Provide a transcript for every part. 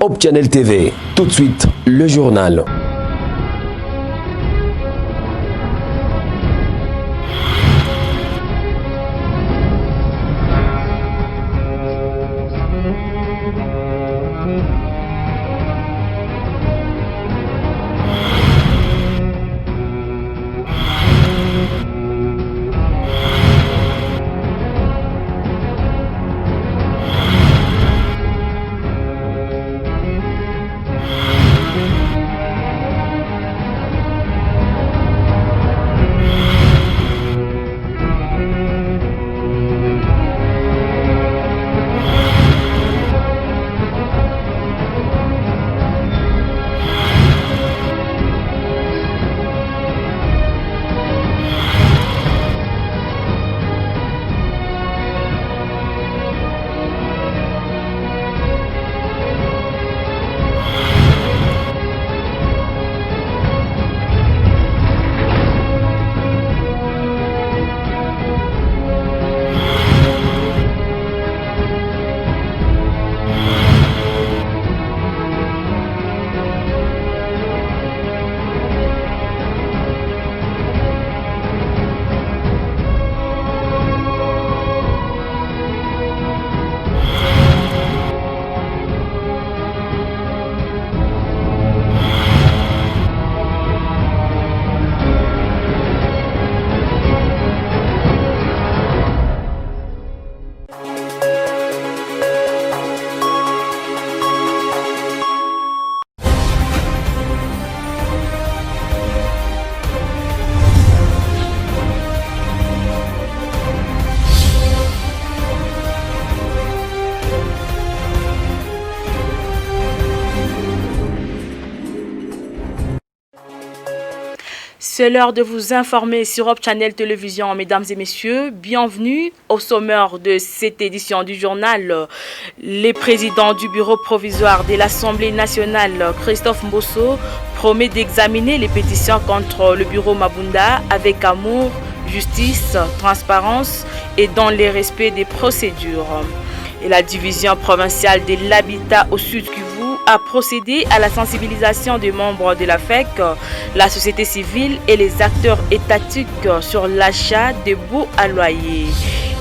Hope Channel TV, tout de suite, le journal. C'est l'heure de vous informer sur Hope Channel Télévision, mesdames et messieurs. Bienvenue au sommaire de cette édition du journal. Le président du bureau provisoire de l'Assemblée nationale, Christophe Mbosso, promet d'examiner les pétitions contre le bureau Mabunda avec amour, justice, transparence et dans le respect des procédures. Et la division provinciale de l'habitat au Sud Kivu a procédé à la sensibilisation des membres de la FEC, la société civile et les acteurs étatiques sur l'achat de baux à loyer.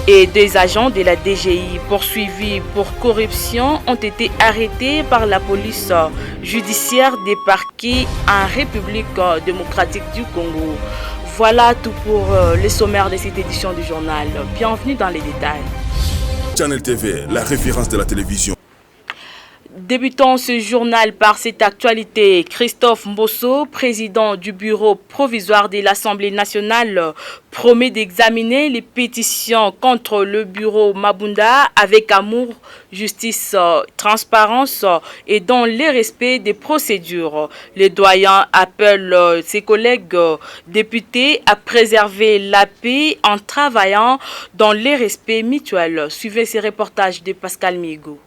Et deux agents de la DGI poursuivis pour corruption ont été arrêtés par la police judiciaire des parquets en République démocratique du Congo. Voilà tout pour les sommaires de cette édition du journal. Bienvenue dans les détails. Channel TV, la référence de la télévision. Débutons ce journal par cette actualité. Christophe Mbosso, président du bureau provisoire de l'Assemblée nationale, promet d'examiner les pétitions contre le bureau Mabunda avec amour, justice, transparence et dans le respect des procédures. Le doyen appelle ses collègues députés à préserver la paix en travaillant dans le respect mutuel. Suivez ces reportages de Pascal Migo.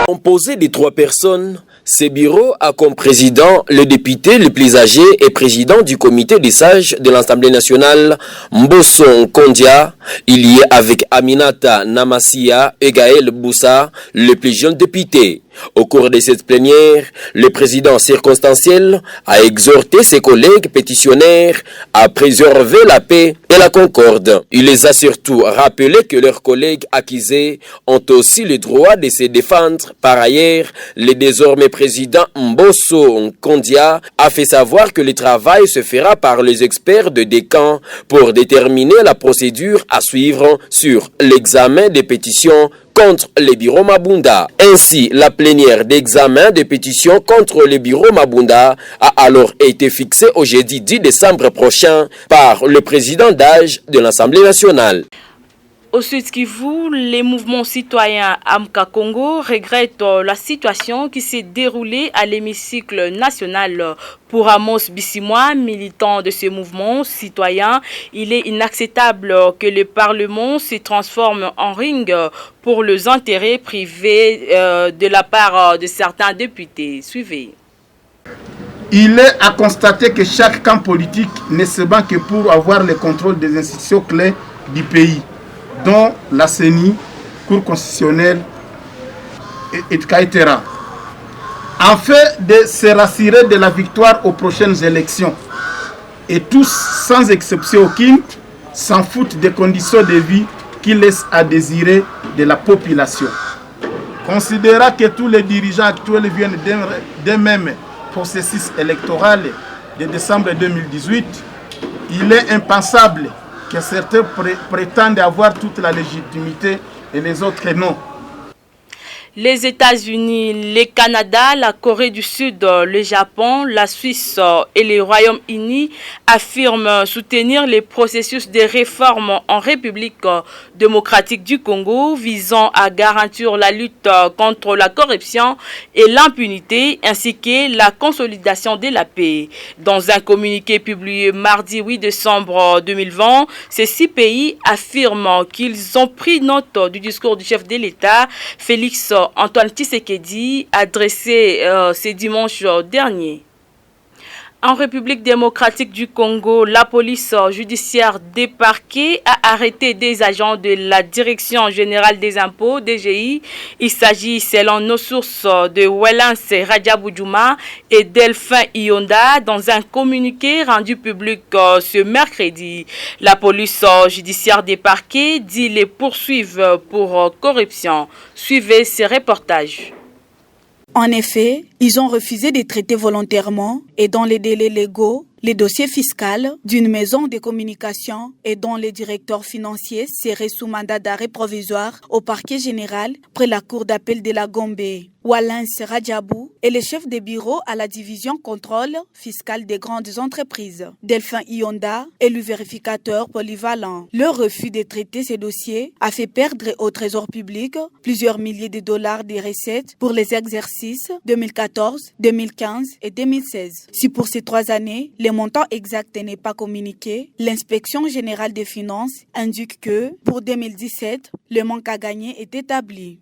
Composé de 3 personnes, ce bureau a comme président le député le plus âgé et président du comité des sages de l'Assemblée nationale, Mbosso Nkondia. Il y est avec Aminata Namasia et Gaël Boussa, le plus jeune député. Au cours de cette plénière, le président circonstanciel a exhorté ses collègues pétitionnaires à préserver la paix et la concorde. Il les a surtout rappelé que leurs collègues accusés ont aussi le droit de se défendre. Par ailleurs, le désormais président Mbosso Nkondia a fait savoir que le travail se fera par les experts de des camps pour déterminer la procédure à suivre sur l'examen des pétitions contre le bureau Mabunda. Ainsi, la plénière d'examen des pétitions contre le bureau Mabunda a alors été fixée au jeudi 10 décembre prochain par le président d'âge de l'Assemblée nationale. Au Sud Kivu, les mouvements citoyens Amka Congo regrettent la situation qui s'est déroulée à l'hémicycle national. Pour Amos Bissimois, militant de ce mouvement citoyen, il est inacceptable que le Parlement se transforme en ring pour les intérêts privés de la part de certains députés. Suivez. Il est à constater que chaque camp politique ne se bat que pour avoir le contrôle des institutions clés du pays, dont la CENI, Cour constitutionnelle, etc. Afin de se rassurer de la victoire aux prochaines élections. Et tous, sans exception aucune, s'en foutent des conditions de vie qui laissent à désirer de la population. Considérant que tous les dirigeants actuels viennent d'un même processus électoral de décembre 2018, il est impensable que certains prétendent avoir toute la légitimité et les autres non. Les États-Unis, le Canada, la Corée du Sud, le Japon, la Suisse et le Royaume-Uni affirment soutenir les processus de réforme en République démocratique du Congo visant à garantir la lutte contre la corruption et l'impunité ainsi que la consolidation de la paix. Dans un communiqué publié mardi 8 décembre 2020, ces 6 pays affirment qu'ils ont pris note du discours du chef de l'État, Félix Antoine Tshisekedi, adressé ce dimanche dernier. En République démocratique du Congo, la police judiciaire des parquets a arrêté des agents de la Direction générale des impôts, DGI. Il s'agit, selon nos sources, de Walens Radjaboudjouma et Delphin Ionda dans un communiqué rendu public ce mercredi. La police judiciaire des parquets dit les poursuivre pour corruption. Suivez ces reportages. En effet, ils ont refusé de traiter volontairement et dans les délais légaux les dossiers fiscaux d'une maison de communication et dont le directeur financier serait sous mandat d'arrêt provisoire au parquet général près la cour d'appel de la Gombe. Walens Radjabou est le chef de bureau à la division contrôle fiscal des grandes entreprises. Delphin Ionda est le vérificateur polyvalent. Le refus de traiter ces dossiers a fait perdre au trésor public plusieurs milliers de dollars de recettes pour les exercices 2014, 2015 et 2016. Si pour ces 3 années, le montant exact n'est pas communiqué, l'inspection générale des finances indique que pour 2017, le manque à gagner est établi.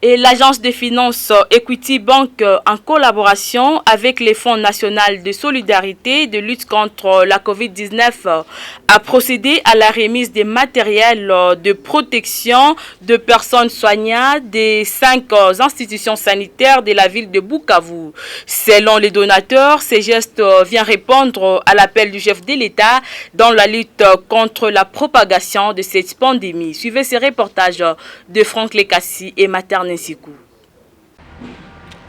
Et l'agence de finances Equity Bank, en collaboration avec les Fonds national de solidarité de lutte contre la COVID-19, a procédé à la remise des matériels de protection de personnes soignantes des 5 institutions sanitaires de la ville de Bukavu. Selon les donateurs, ces gestes viennent répondre à l'appel du chef de l'État dans la lutte contre la propagation de cette pandémie. Suivez ces reportages de Franck Lekassi et Materne.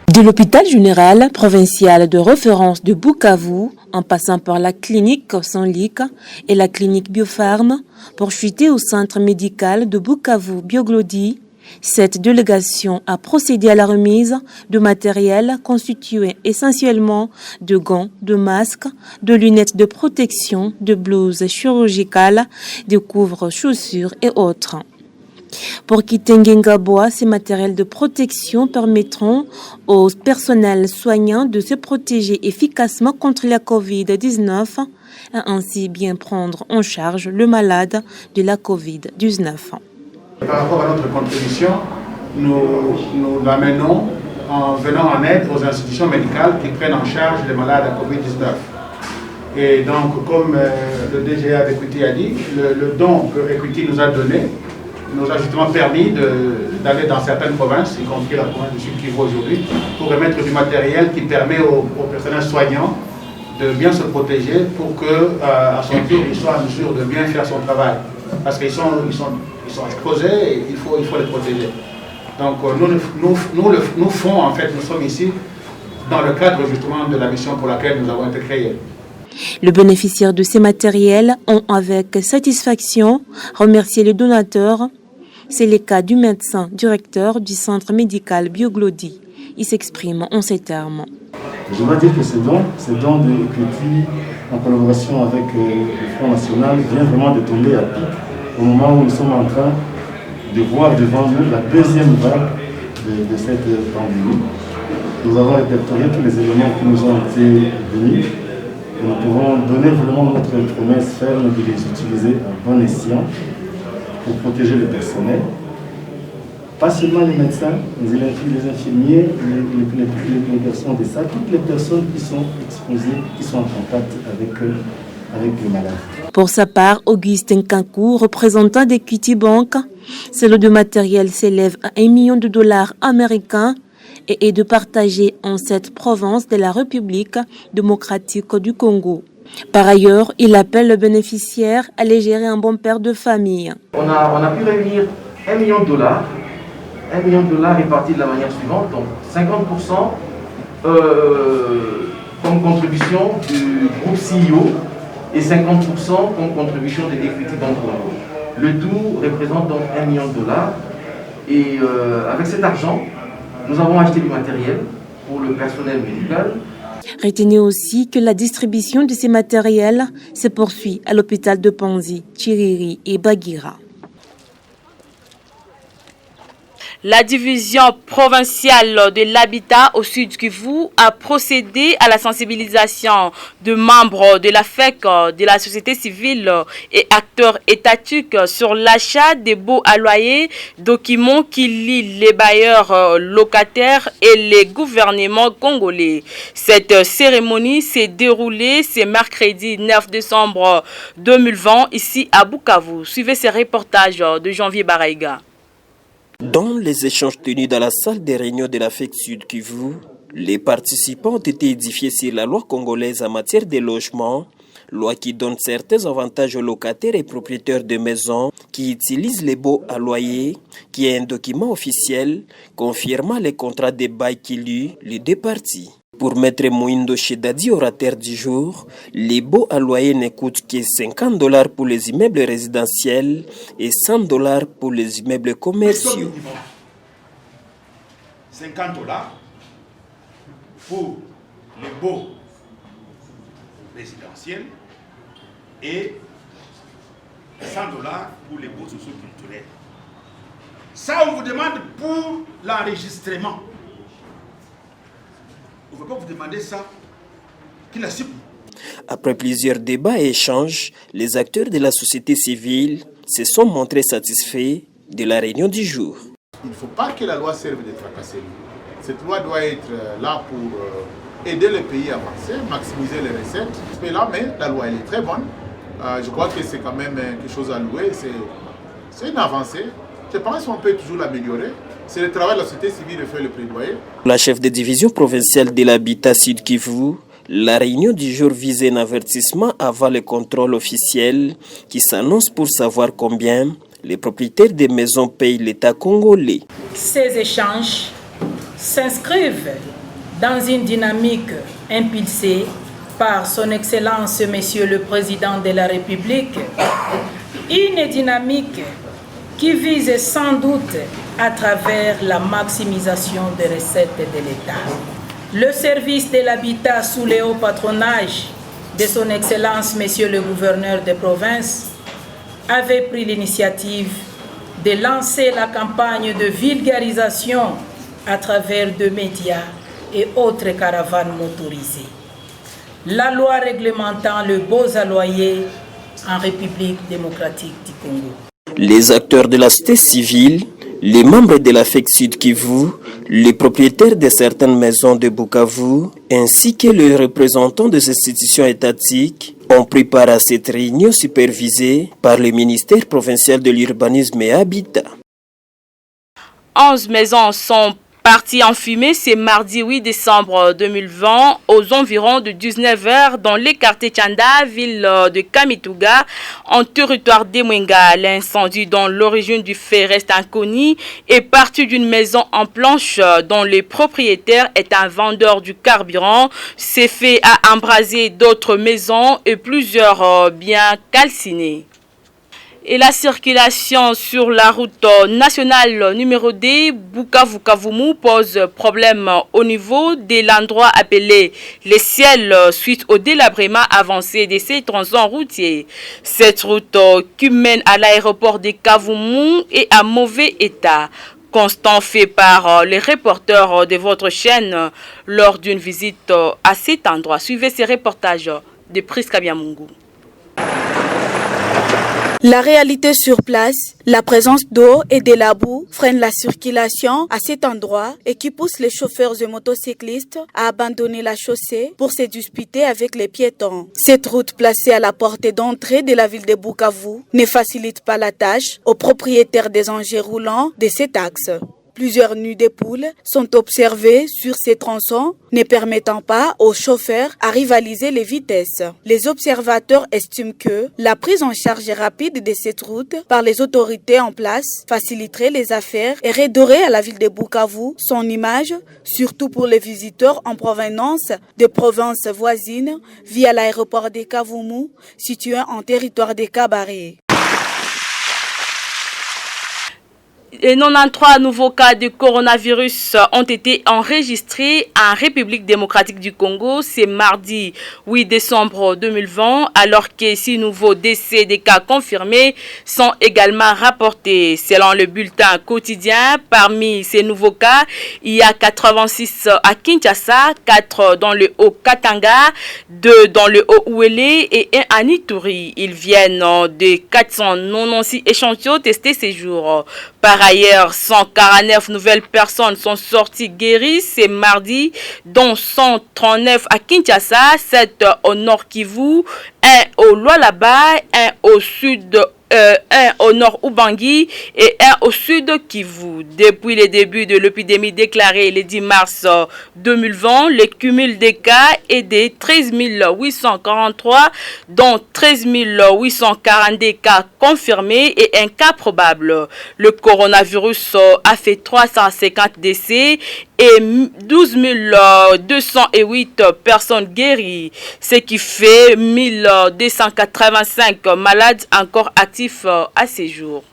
De l'hôpital général provincial de référence de Bukavu, en passant par la clinique Sanlik et la clinique Biopharm, pour chuter au centre médical de Bukavu Bioglodi, cette délégation a procédé à la remise de matériel constitué essentiellement de gants, de masques, de lunettes de protection, de blouses chirurgicales, de couvre-chaussures et autres. Pour Kitengengaboa, ces matériels de protection permettront au personnel soignant de se protéger efficacement contre la COVID-19 et ainsi bien prendre en charge le malade de la COVID-19. Par rapport à notre contribution, nous l'amenons en venant en aide aux institutions médicales qui prennent en charge les malades à COVID-19. Et donc, comme le DGA d'Equity a dit, le don que Equity nous a donné nous a justement permis d'aller dans certaines provinces, y compris la province du Sud Kivu aujourd'hui, pour remettre du matériel qui permet au personnel soignant de bien se protéger pour qu'à son tour, il soit en mesure de bien faire son travail. Parce qu'ils sont exposés et il faut les protéger. Donc nous sommes ici dans le cadre justement de la mission pour laquelle nous avons été créés. Les bénéficiaires de ces matériels ont avec satisfaction remercié les donateurs. C'est le cas du médecin directeur du centre médical Bioglodi. Il s'exprime en ces termes. Je dois dire que ce don de Equity en collaboration avec le Front National vient vraiment de tomber à pic au moment où nous sommes en train de voir devant nous la deuxième vague de cette pandémie. Nous avons répertorié tous les éléments qui nous ont été venus. Nous pouvons donner vraiment notre promesse ferme de les utiliser à bon escient pour protéger le personnel. Pas seulement les médecins, mais les infirmiers, les personnes de ça, toutes les personnes qui sont exposées, qui sont en contact avec les malades. Pour sa part, Augustin Kankou, représentant d'Equity Bank, ce lot de matériel s'élève à $1 million américains et est de partager en 7 provinces de la République démocratique du Congo. Par ailleurs, il appelle le bénéficiaire à les gérer un bon père de famille. On a pu réunir $1 million. $1 million répartis de la manière suivante, donc 50% comme contribution du groupe CEO et 50% comme contribution de l'Equity Bank Congo. Le tout représente donc $1 million. Et avec cet argent, nous avons acheté du matériel pour le personnel médical. Retenez aussi que la distribution de ces matériels se poursuit à l'hôpital de Panzi, Chiriri et Bagira. La division provinciale de l'habitat au Sud Kivu a procédé à la sensibilisation de membres de la FEC, de la société civile et acteurs étatiques sur l'achat des baux à loyer, documents qui lient les bailleurs locataires et les gouvernements congolais. Cette cérémonie s'est déroulée ce mercredi 9 décembre 2020 ici à Bukavu. Suivez ces reportages de Janvier Baraïga. Dans les échanges tenus dans la salle des réunions de la FEC Sud Kivu, les participants ont été édifiés sur la loi congolaise en matière de logement, loi qui donne certains avantages aux locataires et propriétaires de maisons qui utilisent les baux à loyer, qui est un document officiel confirmant les contrats de bail qui lient les deux parties. Pour Maître Moindo Chedadi, orateur du jour, les baux à loyer ne coûtent que $50 pour les immeubles résidentiels et $100 pour les immeubles commerciaux. $50 pour les baux résidentiels et $100 pour les baux socioculturels. Ça, on vous demande pour l'enregistrement. On ne va pas vous demander ça. Qu'il a su. Après plusieurs débats et échanges, les acteurs de la société civile se sont montrés satisfaits de la réunion du jour. Il ne faut pas que la loi serve de tracasserie. Cette loi doit être là pour aider le pays à avancer, maximiser les recettes. Mais là, la loi elle est très bonne. Je crois que c'est quand même quelque chose à louer. C'est une avancée. Je pense qu'on peut toujours l'améliorer. C'est le travail de la société civile de faire le plaidoyer. La chef de division provinciale de l'habitat Sud Kivu, la réunion du jour visait un avertissement avant le contrôle officiel qui s'annonce pour savoir combien les propriétaires des maisons payent l'État congolais. Ces échanges s'inscrivent dans une dynamique impulsée par son Excellence Monsieur le Président de la République, une dynamique qui vise sans doute à travers la maximisation des recettes de l'État. Le service de l'habitat sous le haut patronage de son Excellence Monsieur le Gouverneur de province avait pris l'initiative de lancer la campagne de vulgarisation à travers de médias et autres caravanes motorisées. La loi réglementant le baux à loyer en République démocratique du Congo. Les acteurs de la société civile, les membres de la FEC Sud Kivu, les propriétaires de certaines maisons de Bukavu, ainsi que les représentants des institutions étatiques ont pris part à cette réunion supervisée par le ministère provincial de l'Urbanisme et Habitat. 11 maisons sont parties en fumée ce mardi 8 décembre 2020 aux environs de 19h dans les quartiers Tchanda, ville de Kamituga, en territoire d'Emwenga. L'incendie dont l'origine du fait reste inconnue est parti d'une maison en planche dont le propriétaire est un vendeur du carburant. Ces faits a embrasé d'autres maisons et plusieurs biens calcinés. Et la circulation sur la route nationale numéro 2 Bukavu-Kavumu pose problème au niveau de l'endroit appelé les ciels suite au délabrement avancé de ces tronçons routiers. Cette route qui mène à l'aéroport de Kavumu est en mauvais état. Constant fait par les reporters de votre chaîne lors d'une visite à cet endroit. Suivez ces reportages de Priska Biamungu. La réalité sur place, la présence d'eau et de la boue freine la circulation à cet endroit et qui pousse les chauffeurs et motocyclistes à abandonner la chaussée pour se disputer avec les piétons. Cette route placée à la portée d'entrée de la ville de Bukavu ne facilite pas la tâche aux propriétaires des engins roulants de cet axe. Plusieurs nids de poules sont observés sur ces tronçons, ne permettant pas aux chauffeurs à rivaliser les vitesses. Les observateurs estiment que la prise en charge rapide de cette route par les autorités en place faciliterait les affaires et redorerait à la ville de Bukavu son image, surtout pour les visiteurs en provenance de provinces voisines via l'aéroport de Kavumu, situé en territoire de Kabare. Et 93 nouveaux cas de coronavirus ont été enregistrés en République démocratique du Congo ce mardi 8 décembre 2020, alors que 6 nouveaux décès des cas confirmés sont également rapportés. Selon le bulletin quotidien, parmi ces nouveaux cas, il y a 86 à Kinshasa, 4 dans le Haut-Katanga, 2 dans le Haut-Ouélé et 1 à Ituri. Ils viennent de 496 échantillons testés ces jours. Par ailleurs, 149 nouvelles personnes sont sorties guéries ce mardi, dont 139 à Kinshasa, 7 au Nord Kivu, 1 au Lualaba, 1 au sud, 1 au nord Ubangi et 1 au sud Kivu. Depuis le début de l'épidémie déclarée le 10 mars 2020, le cumul des cas est de 13 843, dont 13 842 cas confirmés et un cas probable. Le coronavirus a fait 350 décès et 12 208 personnes guéries, ce qui fait 1285 malades encore actifs à ces jours.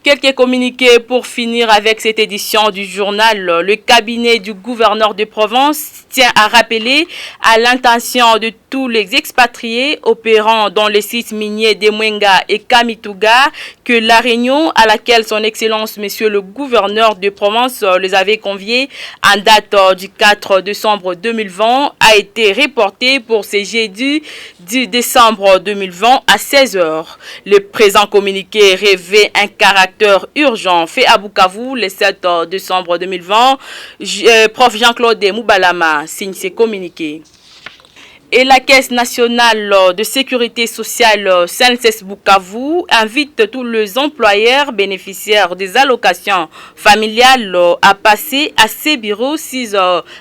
Quelques communiqués pour finir avec cette édition du journal. Le cabinet du gouverneur de province tient à rappeler à l'intention de tous les expatriés opérant dans les sites miniers de Mwenga et Kamituga que la réunion à laquelle son Excellence Monsieur le gouverneur de province les avait conviés en date du 4 décembre 2020 a été reportée pour ce jeudi 10 décembre 2020 à 16h. Le présent communiqué revêt un caractère urgent fait à Bukavu le 7 décembre 2020. Prof Jean-Claude Moubalama signe ses communiqués. Et la Caisse nationale de sécurité sociale CNSS Bukavu invite tous les employeurs bénéficiaires des allocations familiales à passer à ses bureaux 6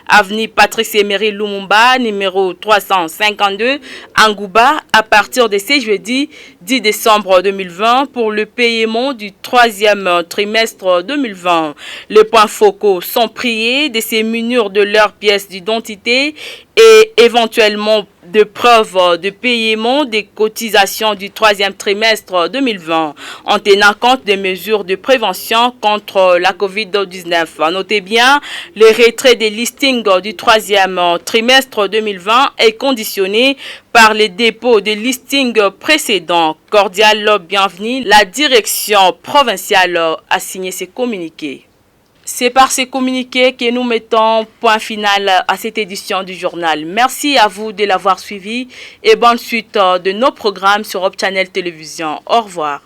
avenue Patrice Emery Lumumba, numéro 352, Angouba, à partir de ce jeudi 10 décembre 2020 pour le paiement du 3e trimestre 2020. Les points focaux sont priés de se munir de leurs pièces d'identité et éventuellement de preuves de paiement des cotisations du 3e trimestre 2020 en tenant compte des mesures de prévention contre la COVID-19. Notez bien, le retrait des listings du 3e trimestre 2020 est conditionné par les dépôts des listings précédents. Cordial bienvenue, la direction provinciale a signé ces communiqués. C'est par ces communiqués que nous mettons point final à cette édition du journal. Merci à vous de l'avoir suivi et bonne suite de nos programmes sur Hope Channel Télévision. Au revoir.